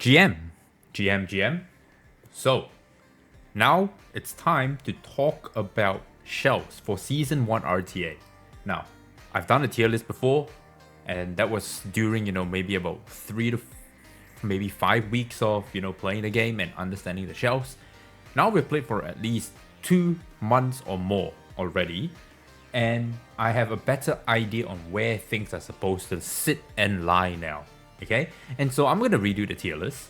GM. So, now it's time to talk about shells for Season 1 RTA. Now, I've done a tier list before, and that was during, maybe about 3 to maybe 5 weeks of, playing the game and understanding the shells. Now we've played for at least 2 months or more already, and I have a better idea on where things are supposed to sit and lie now, okay? And so I'm going to redo the tier list,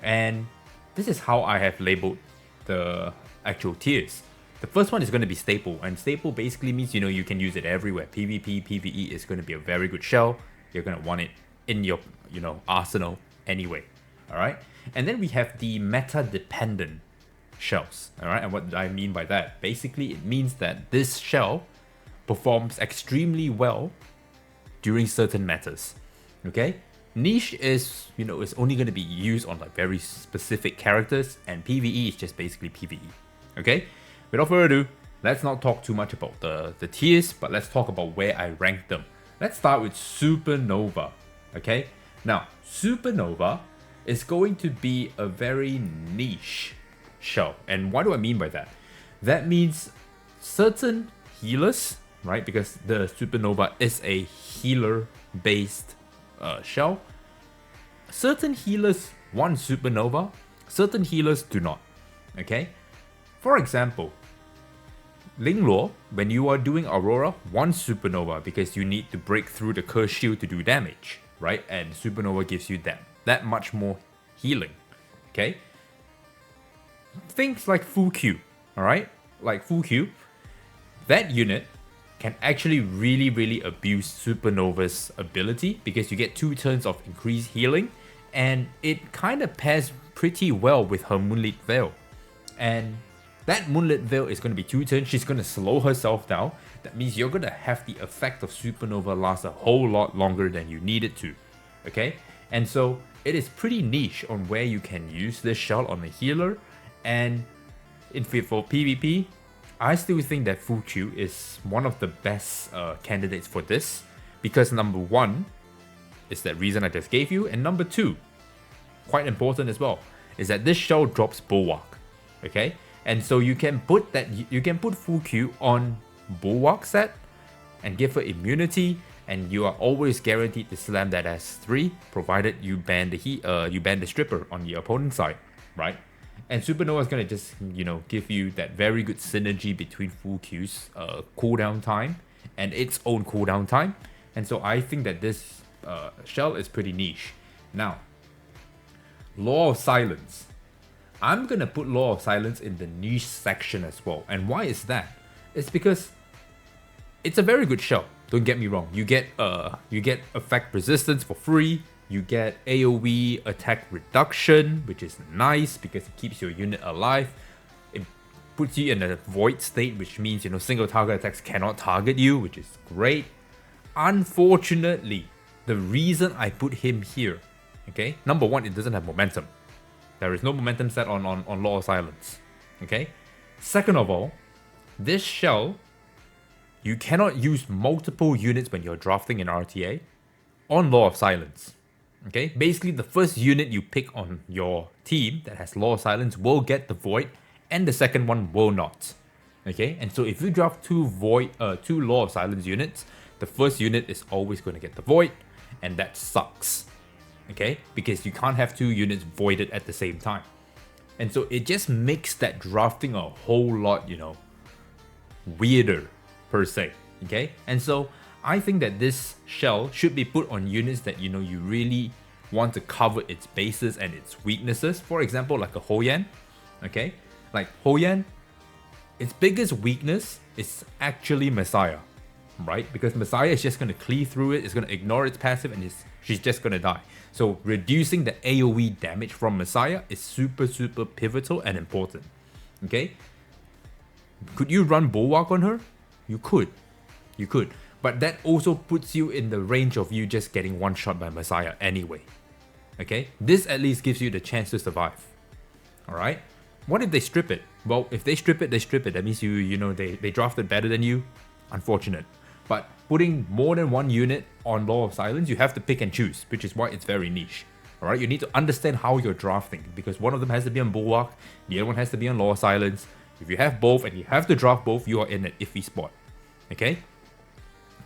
and this is how I have labeled the actual tiers. The first one is going to be staple, and staple basically means, you can use it everywhere. PvP, PvE is going to be a very good shell. You're going to want it in your, arsenal anyway, all right? And then we have the meta-dependent shells, all right? And what do I mean by that? Basically, it means that this shell performs extremely well during certain metas, okay? Niche is, is only going to be used on like very specific characters, and PvE is just basically PvE, okay? Without further ado, let's not talk too much about the tiers, but let's talk about where I rank them. Let's start with Supernova, okay? Now, Supernova is going to be a very niche shell. And what do I mean by that? That means certain healers, right? Because the Supernova is a healer-based shell. Certain healers want Supernova, certain healers do not, okay? For example, Lingluo, when you are doing Aurora, wants Supernova because you need to break through the Curse Shield to do damage, right? And Supernova gives you that much more healing, okay? Things like Full Q, alright? Like Full Q, that unit can actually really abuse Supernova's ability because you get 2 turns of increased healing, and it kind of pairs pretty well with her Moonlit Veil. And that Moonlit Veil is going to be 2 turns. She's going to slow herself down. That means you're going to have the effect of Supernova last a whole lot longer than you need it to. Okay? And so it is pretty niche on where you can use this shell on a healer. And for PvP, I still think that Full Q is one of the best candidates for this. Because number 1 is that reason I just gave you. And number 2, quite important as well, is that this shell drops Bulwark. Okay? And so you can put Full Q on Bulwark set and give her immunity, and you are always guaranteed to slam that S3, provided you ban the stripper on the opponent's side, right? And Supernova is gonna just give you that very good synergy between Full Q's cooldown time and its own cooldown time, and so I think that this shell is pretty niche. Now, Law of Silence. I'm gonna put Law of Silence in the niche section as well. And why is that? It's because it's a very good shell. Don't get me wrong. You get effect resistance for free. You get AoE attack reduction, which is nice because it keeps your unit alive. It puts you in a void state, which means single target attacks cannot target you, which is great. Unfortunately, the reason I put him here, okay? Number 1, it doesn't have momentum. There is no momentum set on Law of Silence, okay? Second of all, this shell, you cannot use multiple units when you're drafting an RTA on Law of Silence, okay? Basically, the first unit you pick on your team that has Law of Silence will get the Void, and the second one will not, okay? And so if you draft 2 Law of Silence units, the first unit is always going to get the Void, and that sucks. Okay, because you can't have 2 units voided at the same time. And so it just makes that drafting a whole lot, weirder per se. Okay, and so I think that this shell should be put on units that you really want to cover its bases and its weaknesses. For example, like a Hoyan. Okay, like Hoyan, its biggest weakness is actually Messiah, right? Because Messiah is just going to cleave through it, it's going to ignore its passive, and she's just going to die. So reducing the AoE damage from Messiah is super pivotal and important, okay? Could you run Bulwark on her? You could, but that also puts you in the range of you just getting one shot by Messiah anyway, okay? This at least gives you the chance to survive, alright? What if they strip it? Well, if they strip it, they strip it. That means they drafted better than you. Unfortunate. But putting more than one unit on Law of Silence, you have to pick and choose, which is why it's very niche. Alright, you need to understand how you're drafting, because one of them has to be on Bulwark, the other one has to be on Law Silence. If you have both and you have to draft both, you are in an iffy spot. Okay?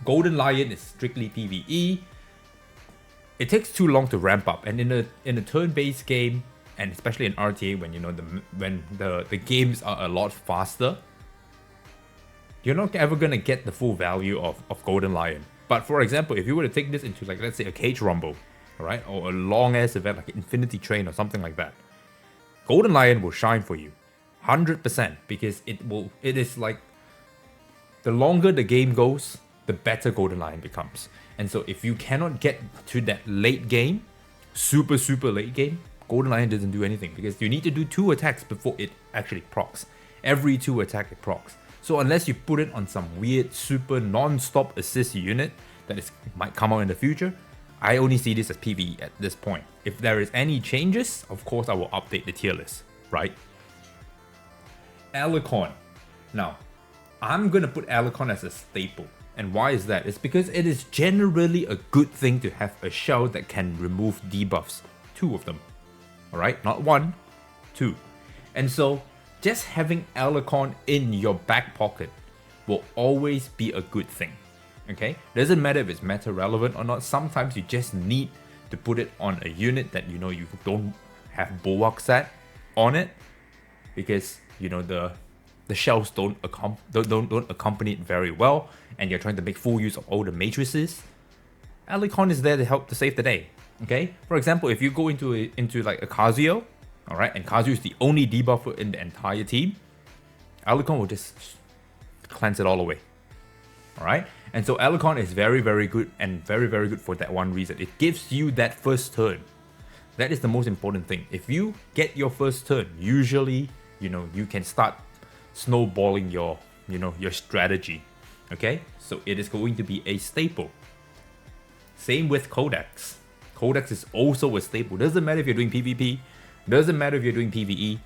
Golden Lion is strictly PvE. It takes too long to ramp up, and in a turn-based game, and especially in RTA when the games are a lot faster, you're not ever gonna get the full value of Golden Lion. But for example, if you were to take this into, like, let's say a Cage Rumble, alright, or a long ass event like Infinity Train or something like that, Golden Lion will shine for you 100%, because it is like, the longer the game goes, the better Golden Lion becomes. And so if you cannot get to that late game, super late game, Golden Lion doesn't do anything, because you need to do 2 attacks before it actually procs. Every 2 attack it procs. So unless you put it on some weird super non-stop assist unit that might come out in the future, I only see this as PvE at this point. If there is any changes, of course I will update the tier list, right? Alicorn. Now, I'm gonna put Alicorn as a staple. And why is that? It's because it is generally a good thing to have a shell that can remove debuffs. 2 of them. Alright? Not 1, 2. And so, just having Alicorn in your back pocket will always be a good thing. Okay? Doesn't matter if it's meta relevant or not, sometimes you just need to put it on a unit that you don't have Bulwark set on it, because the shells don't accompany it very well, and you're trying to make full use of all the matrices. Alicorn is there to help to save the day. Okay? For example, if you go into like a Kazuyo, alright, and Kazuyo is the only debuffer in the entire team, Alicorn will just cleanse it all away. Alright? And so Alicorn is very good, and very good for that one reason. It gives you that first turn. That is the most important thing. If you get your first turn, usually, you can start snowballing your strategy. Okay? So it is going to be a staple. Same with Codex. Codex is also a staple. Doesn't matter if you're doing PvP, doesn't matter if you're doing PvE.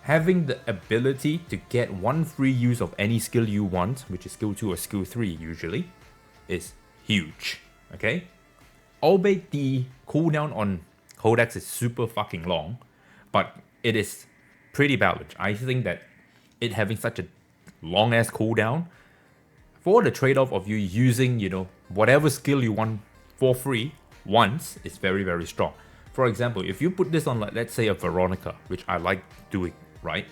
Having the ability to get 1 free use of any skill you want, which is skill 2 or skill 3 usually, is huge. Okay? Albeit the cooldown on Codex is super fucking long, but it is pretty balanced. I think that it having such a long ass cooldown, for the trade-off of you using, whatever skill you want for free once, is very strong. For example, if you put this on, like, let's say a Veronica, which I like doing, right?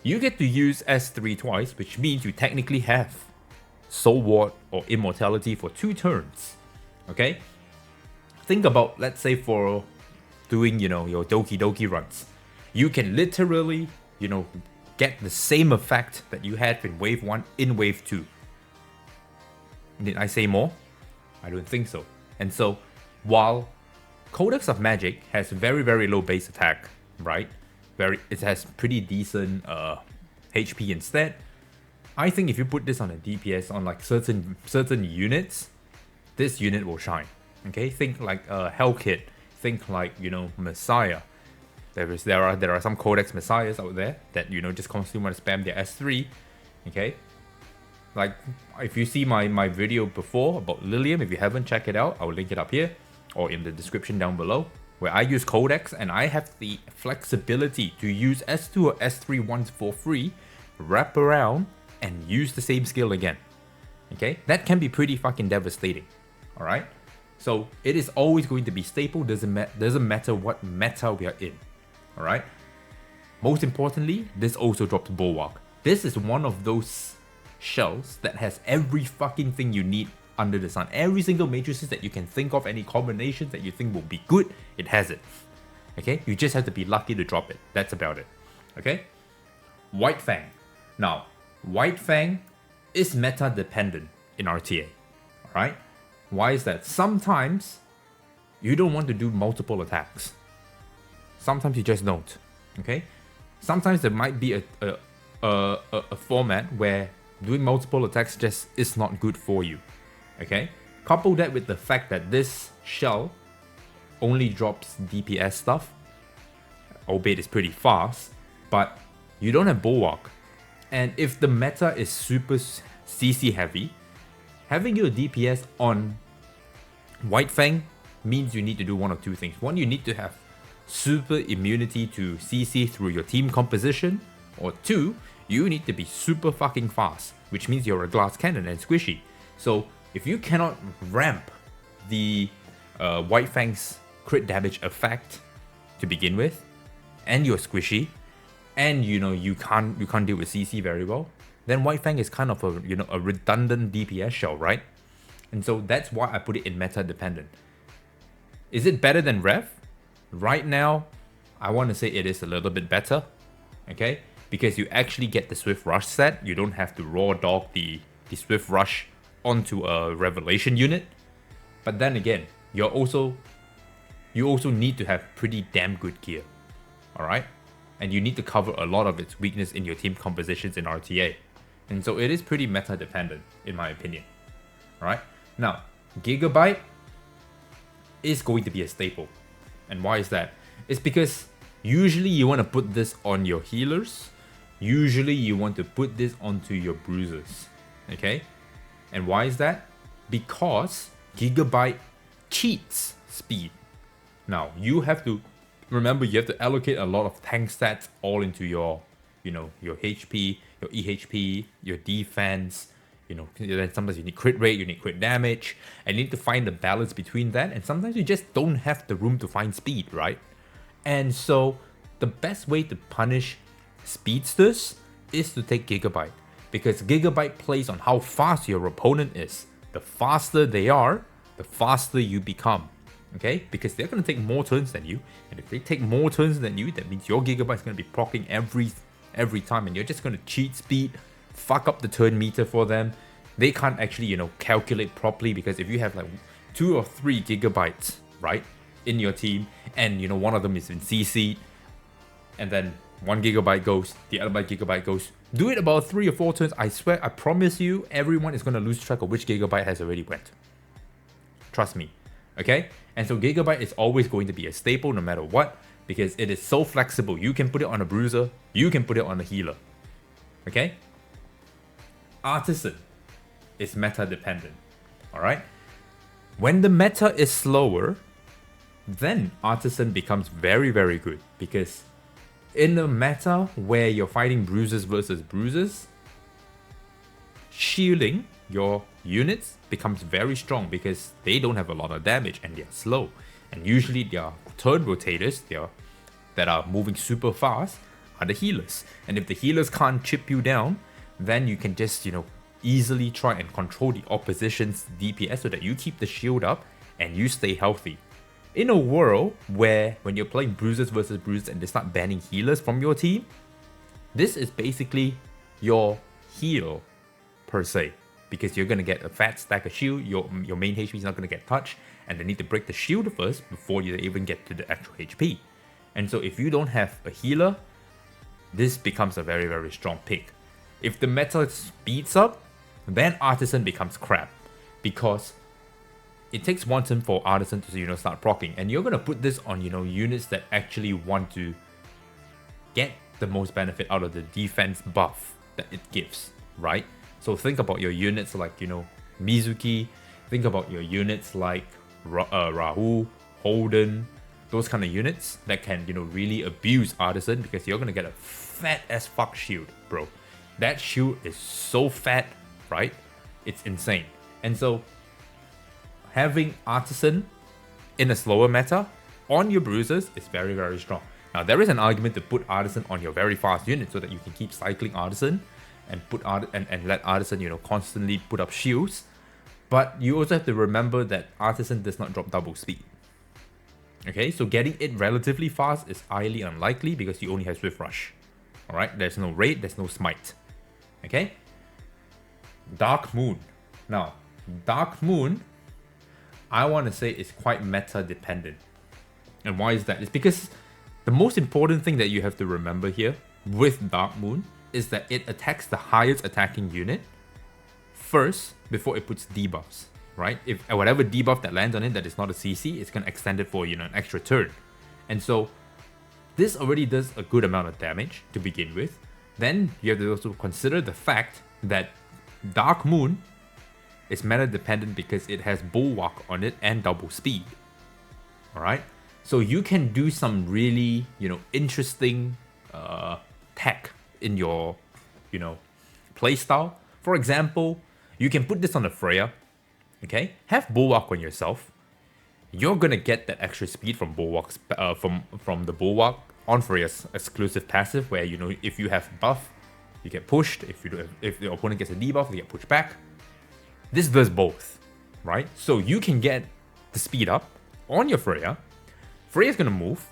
You get to use S3 twice, which means you technically have Soul Ward or Immortality for 2 turns. Okay? Think about, let's say, for doing, your Doki Doki runs. You can literally, get the same effect that you had in Wave 1 in Wave 2. Did I say more? I don't think so. And so, while Codex of Magic has very low base attack, right? It has pretty decent HP instead. I think if you put this on a DPS on like certain units, this unit will shine. Okay, think like Hellkit, think like Messiah. There are some Codex Messiahs out there that just constantly want to spam their S3. Okay, like if you see my video before about Lilium, if you haven't checked it out, I'll link it up here or in the description down below, where I use Codex and I have the flexibility to use S2 or S3 once for free, wrap around, and use the same skill again. Okay, that can be pretty fucking devastating. Alright, so it is always going to be staple, doesn't matter what meta we are in. Alright, most importantly, this also drops Bulwark. This is one of those shells that has every fucking thing you need under the sun. Every single matrices that you can think of, any combinations that you think will be good, it has it. Okay, you just have to be lucky to drop it. That's about it. Okay, White Fang. Now, White Fang is meta dependent in RTA. Alright, why is that? Sometimes you don't want to do multiple attacks. Sometimes you just don't. Okay, sometimes there might be a format where doing multiple attacks just is not good for you. Okay, couple that with the fact that this shell only drops DPS stuff, albeit it's pretty fast, but you don't have Bulwark. And if the meta is super CC heavy, having your DPS on White Fang means you need to do one of two things. One, you need to have super immunity to CC through your team composition, or two, you need to be super fucking fast, which means you're a glass cannon and squishy. So if you cannot ramp the White Fang's crit damage effect to begin with, and you're squishy, and you can't deal with CC very well, then White Fang is kind of a redundant DPS shell, right? And so that's why I put it in meta dependent. Is it better than Rev? Right now, I want to say it is a little bit better, okay? Because you actually get the Swift Rush set. You don't have to raw dog the Swift Rush onto a Revelation unit. But then again, you also need to have pretty damn good gear, alright? And you need to cover a lot of its weakness in your team compositions in RTA. And so it is pretty meta dependent, in my opinion. Alright? Now, Gigabyte is going to be a staple. And why is that? It's because usually you want to put this on your healers. Usually you want to put this onto your bruisers. Okay? And why is that? Because Gigabyte cheats speed. Now, you have to remember, you have to allocate a lot of tank stats all into your HP, your EHP, your defense. Then sometimes you need crit rate, you need crit damage, and you need to find the balance between that. And sometimes you just don't have the room to find speed, right? And so the best way to punish speedsters is to take Gigabyte, because Gigabyte plays on how fast your opponent is. The faster they are, the faster you become. Okay? Because they're going to take more turns than you, and if they take more turns than you, that means your Gigabyte is going to be proccing every time, and you're just going to cheat speed, fuck up the turn meter for them. They can't actually, calculate properly, because if you have like 2 or 3 Gigabytes, right, in your team, and one of them is in CC, and then 1 Gigabyte goes, the other Gigabyte goes, do it about 3 or 4 turns, I swear, I promise you, everyone is going to lose track of which Gigabyte has already went. Trust me, okay? And so Gigabyte is always going to be a staple no matter what, because it is so flexible. You can put it on a bruiser, you can put it on a healer, okay? Artisan is meta dependent, alright? When the meta is slower, then Artisan becomes very, very good, because in a meta where you're fighting bruisers versus bruisers, shielding your units becomes very strong because they don't have a lot of damage and they're slow. And usually their turn rotators that are moving super fast are the healers. And if the healers can't chip you down, then you can just, easily try and control the opposition's DPS so that you keep the shield up and you stay healthy. In a world where when you're playing bruisers versus bruisers and they start banning healers from your team, this is basically your heal per se, because you're going to get a fat stack of shield, your main HP is not going to get touched, and they need to break the shield first before you even get to the actual HP. And so if you don't have a healer, this becomes a very, very strong pick. If the meta speeds up, then Artisan becomes crap, because it takes one turn for Artisan to start proccing, and you're gonna put this on units that actually want to get the most benefit out of the defense buff that it gives, right? So think about your units like Mizuki, think about your units like Rahul, Holden, those kind of units that can really abuse Artisan, because you're gonna get a fat as fuck shield, bro. That shield is so fat, right? It's insane. And so having Artisan in a slower meta on your bruisers is very, very strong. Now there is an argument to put Artisan on your very fast unit so that you can keep cycling Artisan and let Artisan constantly put up shields. But you also have to remember that Artisan does not drop double speed. Okay, so getting it relatively fast is highly unlikely because you only have Swift Rush. Alright, there's no raid, there's no smite. Okay? Dark Moon. Now, Dark Moon, I want to say, is quite meta dependent. And why is that? It's because the most important thing that you have to remember here with Dark Moon is that it attacks the highest attacking unit first before it puts debuffs, right? If whatever debuff that lands on it that is not a CC, it's going to extend it for an extra turn. And so this already does a good amount of damage to begin with. Then you have to also consider the fact that Dark Moon is meta dependent because it has Bulwark on it and double speed. Alright? So you can do some really, interesting tech in your, playstyle. For example, you can put this on a Freya. Okay? Have Bulwark on yourself. You're gonna get that extra speed from Bulwark's from the Bulwark on Freya's exclusive passive, where if you have buff, you get pushed. If the opponent gets a debuff, you get pushed back. This does both, right? So you can get the speed up on your Freya. Freya's gonna move.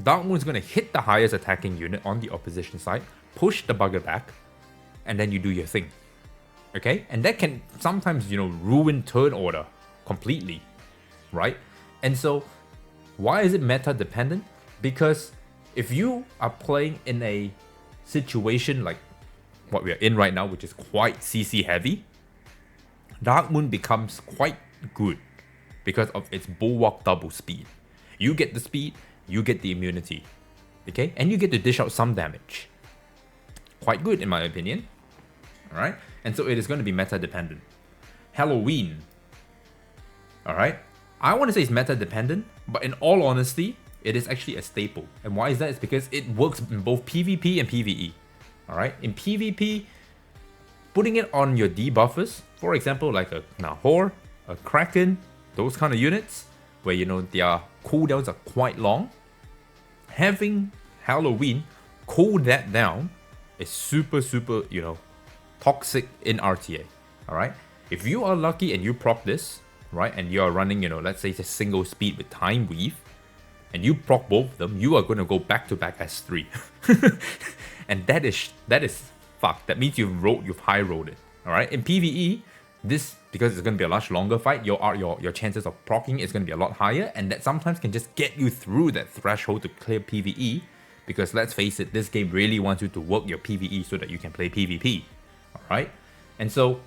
Darkmoon's gonna hit the highest attacking unit on the opposition side, push the bugger back, and then you do your thing. Okay? And that can sometimes, ruin turn order completely, right? And so, why is it meta dependent? Because if you are playing in a situation like what we are in right now, which is quite CC heavy, Darkmoon becomes quite good because of its Bulwark double speed. You get the speed, you get the immunity, okay? And you get to dish out some damage. Quite good in my opinion, alright? And so it is going to be meta dependent. Halloween, alright? I want to say it's meta dependent, but in all honesty, it is actually a staple. And why is that? It's because it works in both PvP and PvE. Alright, in PvP, putting it on your debuffers, for example, like a Nahor, a Kraken, those kind of units, where their cooldowns are quite long, having Halloween cool that down is super, toxic in RTA. Alright, if you are lucky and you proc this, right, and you are running, let's say just single speed with Time Weave, and you proc both of them, you are going to go back to back as 3. And that is fucked. That means you've high rolled it. Alright? In PvE, this, because it's going to be a much longer fight, your chances of proccing is going to be a lot higher, and that sometimes can just get you through that threshold to clear PvE, because let's face it, this game really wants you to work your PvE so that you can play PvP. Alright? And so,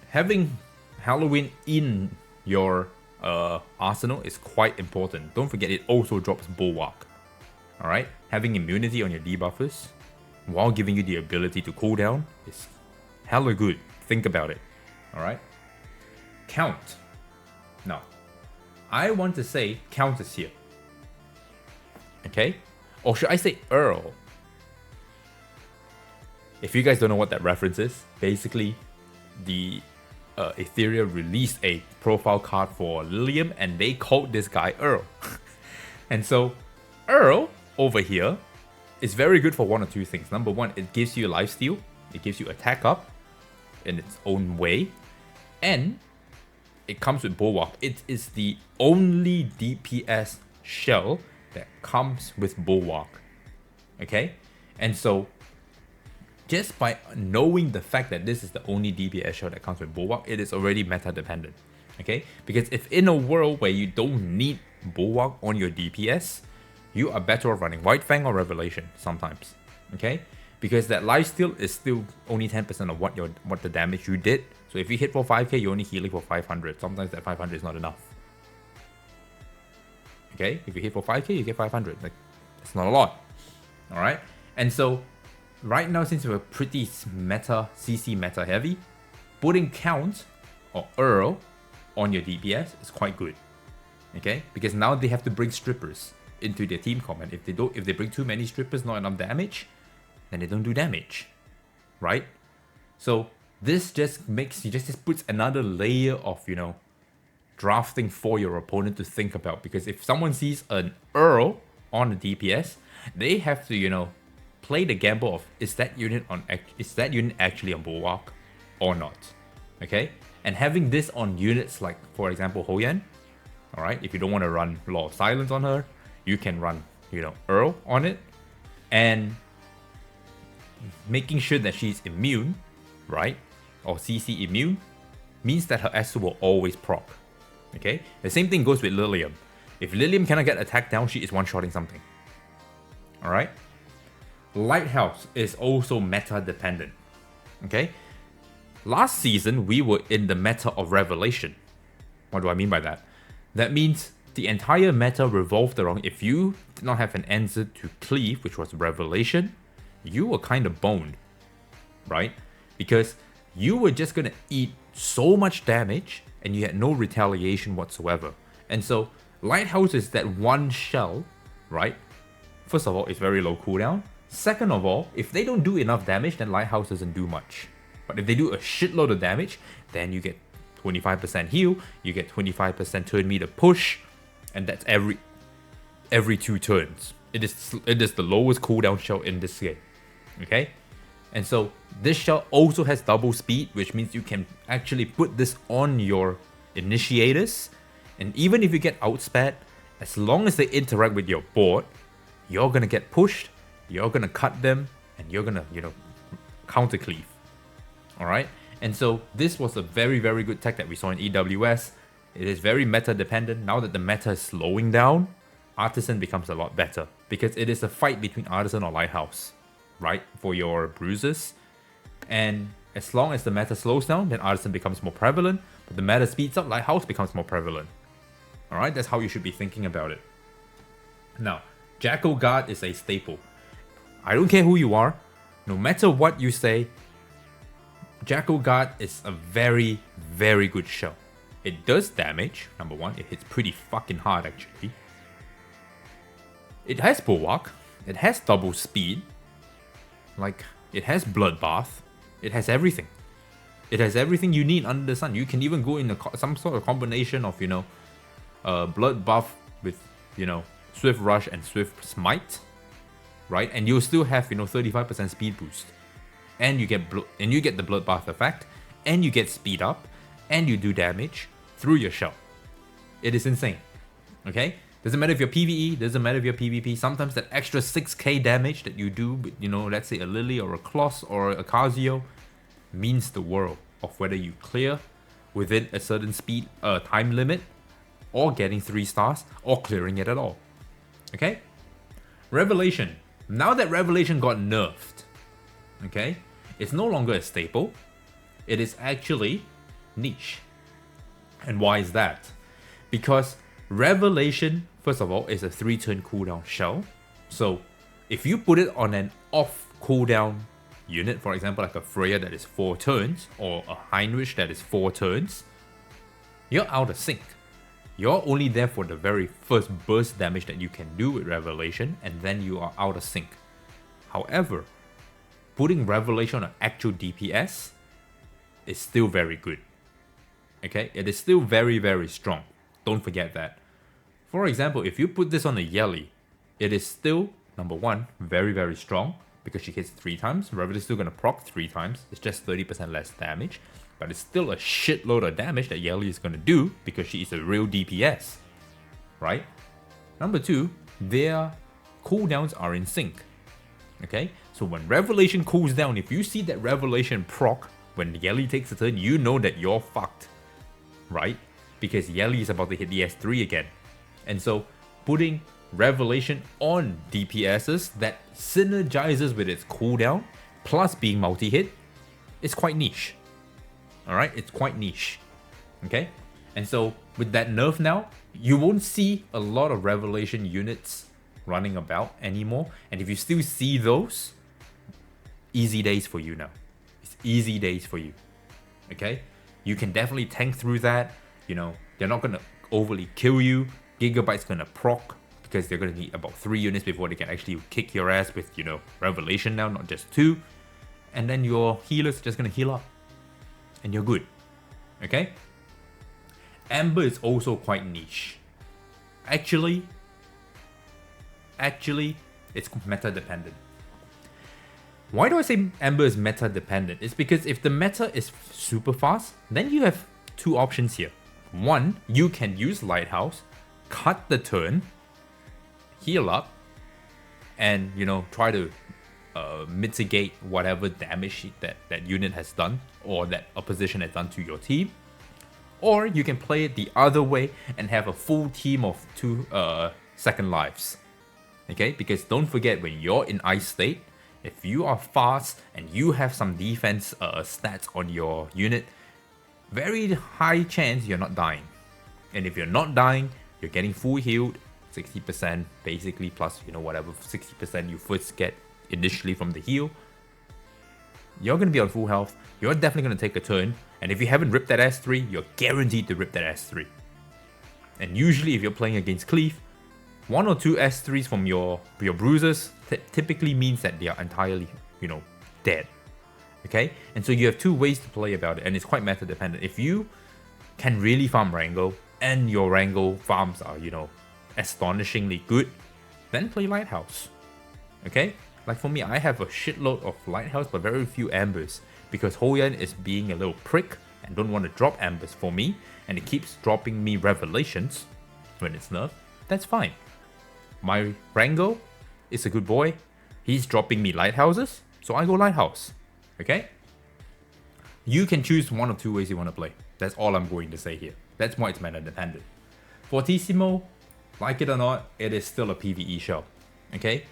having Halloween in your arsenal is quite important. Don't forget, it also drops Bulwark. Alright? Having immunity on your debuffers while giving you the ability to cool down is hella good. Think about it. Alright? Count. Now, I want to say Count is here. Okay? Or should I say Earl? If you guys don't know what that reference is, basically, the Etheria released a profile card for Lilium, and they called this guy Earl. And so, Earl over here is very good for one or two things. Number one, it gives you lifesteal, it gives you attack up in its own way, and it comes with Bulwark. It is the only DPS shell that comes with Bulwark. Okay? And so, just by knowing the fact that this is the only DPS shell that comes with Bulwark, it is already meta dependent. Okay? Because if in a world where you don't need Bulwark on your DPS, you are better off running White Fang or Revelation sometimes. Okay? Because that lifesteal is still only 10% of what the damage you did. So if you hit for 5k, you're only healing for 500. Sometimes that 500 is not enough. Okay? If you hit for 5k, you get 500. Like, that's not a lot. Alright? And so, right now, since we're pretty meta, CC meta heavy, putting Count or Earl on your DPS is quite good. Okay? Because now they have to bring strippers into their team comp, and if they bring too many strippers, not enough damage, then they don't do damage. Right? So this just puts another layer of, drafting for your opponent to think about. Because if someone sees an Earl on the DPS, they have to, play the gamble of is that unit actually on Bulwark or not. Okay? And having this on units like, for example, Hoyan, alright, if you don't want to run Law of Silence on her, you can run, Earl on it, and making sure that she's immune, right, or CC immune, means that her S2 will always proc. Okay? The same thing goes with Lilium. If Lilium cannot get attacked down, she is one-shotting something. Alright? Lighthouse is also meta dependent. Okay? Last season, we were in the meta of Revelation. What do I mean by that? That means the entire meta revolved around, if you did not have an answer to Cleave, which was Revelation, you were kind of boned. Right? Because you were just going to eat so much damage and you had no retaliation whatsoever. And so Lighthouse is that one shell, right? First of all, it's very low cooldown. Second of all, if they don't do enough damage, then Lighthouse doesn't do much. But if they do a shitload of damage, then you get 25% heal, you get 25% turn meter push, and that's every 2 turns. It is the lowest cooldown shell in this game. Okay? And so this shell also has double speed, which means you can actually put this on your initiators. And even if you get outsped, as long as they interact with your board, you're gonna get pushed, you're gonna cut them, and you're gonna, counter cleave. Alright? And so this was a very, very good tech that we saw in EWS. It is very meta dependent. Now that the meta is slowing down, Artisan becomes a lot better. Because it is a fight between Artisan or Lighthouse, right? For your bruises. And as long as the meta slows down, then Artisan becomes more prevalent. But the meta speeds up, Lighthouse becomes more prevalent. Alright, that's how you should be thinking about it. Now, Jacko Guard is a staple. I don't care who you are, no matter what you say, Jacko Guard is a very, very good shell. It does damage, number one, it hits pretty fucking hard actually. It has Bulwark, it has double speed, like, it has Bloodbath, it has everything. It has everything you need under the sun. You can even go in some sort of combination of, Blood buff with, Swift Rush and Swift Smite, right? And you'll still have, 35% speed boost. And you get the Bloodbath effect, and you get speed up, and you do damage through your shell. It is insane, okay? Doesn't matter if you're PvE, doesn't matter if you're PvP. Sometimes that extra 6k damage that you do with, let's say a Lily or a Kloss or a Casio means the world of whether you clear within a certain speed time limit, or getting 3 stars, or clearing it at all. Okay? Revelation. Now that Revelation got nerfed, okay, it's no longer a staple. It is actually niche. And why is that? Because Revelation, first of all, is a 3-turn cooldown shell. So if you put it on an off cooldown unit, for example, like a Freya that is 4 turns, or a Heinrich that is 4 turns, you're out of sync. You're only there for the very first burst damage that you can do with Revelation, and then you are out of sync. However, putting Revelation on actual DPS is still very good. Okay, it is still very, very strong. Don't forget that. For example, if you put this on a Yelly, it is still, number one, very, very strong, because she hits 3 times. Revelation is still going to proc 3 times. It's just 30% less damage. But it's still a shitload of damage that Yelly is going to do because she is a real DPS. Right? Number 2, their cooldowns are in sync. Okay? So when Revelation cools down, if you see that Revelation proc when Yelly takes a turn, you know that you're fucked. Right? Because Yelly is about to hit the S3 again. And so putting Revelation on DPSs that synergizes with its cooldown plus being multi-hit is quite niche. Alright, it's quite niche. Okay? And so with that nerf now, you won't see a lot of Revelation units running about anymore. And if you still see those, easy days for you now. It's easy days for you. Okay? You can definitely tank through that. They're not gonna overly kill you. Gigabyte's gonna proc because they're gonna need about 3 units before they can actually kick your ass with, Revelation now, not just 2. And then your healers are just gonna heal up. And you're good. Okay? Amber is also quite niche. Actually, it's meta dependent. Why do I say Amber is meta dependent? It's because if the meta is super fast, then you have 2 options here. One, you can use Lighthouse, cut the turn, heal up, and try to mitigate whatever damage that unit has done or that opposition has done to your team. Or you can play it the other way and have a full team of 2 second lives. Okay, because don't forget, when you're in ice state, if you are fast and you have some defense stats on your unit, very high chance you're not dying. And if you're not dying, you're getting full healed, 60% basically, plus whatever 60% you first get initially from the heal. You're going to be on full health. You're definitely going to take a turn. And if you haven't ripped that S3, you're guaranteed to rip that S3. And usually if you're playing against Cleave, 1 or 2 S3s from your bruisers typically means that they are entirely, dead. Okay? And so you have 2 ways to play about it, and it's quite meta dependent. If you can really farm Wrangle, and your Wrangle farms are, astonishingly good, then play Lighthouse. Okay? Like for me, I have a shitload of Lighthouse, but very few Ambers, because Hoyan is being a little prick and don't want to drop Ambers for me, and it keeps dropping me Revelations when it's nerfed. That's fine. My Wrangle is a good boy. He's dropping me Lighthouses, so I go Lighthouse. Okay? You can choose 1 or 2 ways you want to play. That's all I'm going to say here. That's why it's meta dependent. Fortisimo, like it or not, it is still a PvE shell. Okay?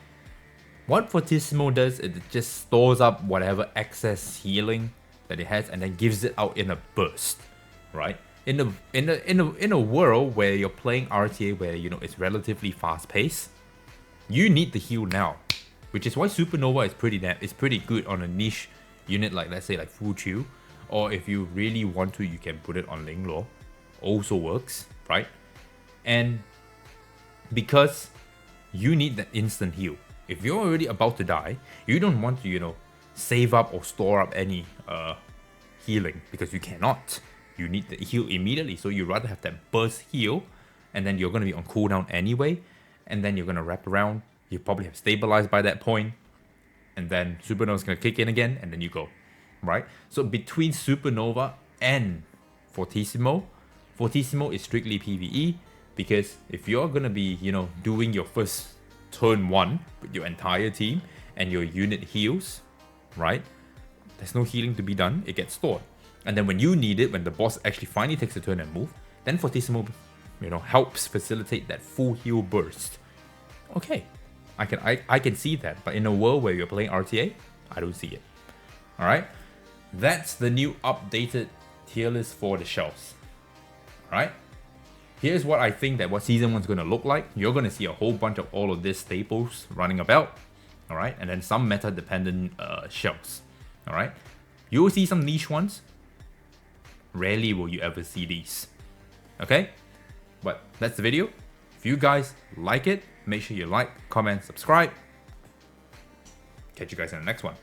What Fortisimo does is it just stores up whatever excess healing that it has and then gives it out in a burst, right? In a world where you're playing RTA where it's relatively fast paced, you need the heal now, which is why Supernova is pretty good on a niche unit like, let's say, like Fu Chu, or if you really want to, you can put it on Linglor. Also works, right? And because you need that instant heal. If you're already about to die, you don't want to, save up or store up any healing, because you cannot. You need the heal immediately, so you rather have that burst heal, and then you're going to be on cooldown anyway, and then you're going to wrap around. You probably have stabilized by that point, and then Supernova is going to kick in again, and then you go, right? So between Supernova and Fortisimo is strictly PvE, because if you're going to be, doing your first turn 1 with your entire team, and your unit heals, right? There's no healing to be done, it gets stored. And then when you need it, when the boss actually finally takes a turn and move, then Fortisimo, helps facilitate that full heal burst. Okay, I can see that, but in a world where you're playing RTA, I don't see it. Alright, that's the new updated tier list for the shelves. Alright, here's what I think that what Season 1 is going to look like. You're going to see a whole bunch of all of these staples running about. Alright, and then some meta dependent shelves. Alright, you will see some niche ones. Rarely will you ever see these. Okay, but that's the video. If you guys like it, make sure you like, comment, subscribe. Catch you guys in the next one.